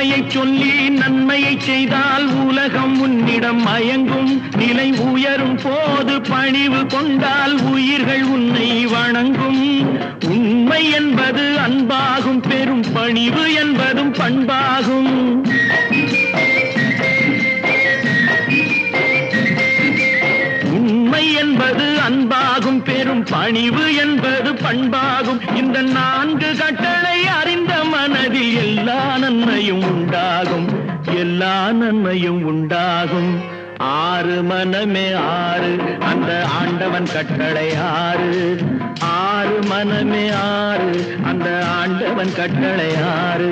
உண்மையை சொல்லி நன்மையை செய்தால் உலகம் உன்னிடம் மயங்கும். நிலை உயரும் போது பணிவு கொண்டால் உயிர்கள் உன்னை வணங்கும். உண்மை என்பது அன்பாகும், பெரும் பணிவு என்பதும் பண்பாகும். உண்மை என்பது அன்பாகும், பெரும் பணிவு என்பது பண்பாகும். இந்த 4 கட்டளை அறிந்த மனதில் எல்லா நன்மையும் உண்டாகும், எல்லா நன்மையும் உண்டாகும். 6 மனமே 6 அந்த ஆண்டவன் கட்டளை 6. 6 மனமே 6 அந்த ஆண்டவன் கட்டளை 6.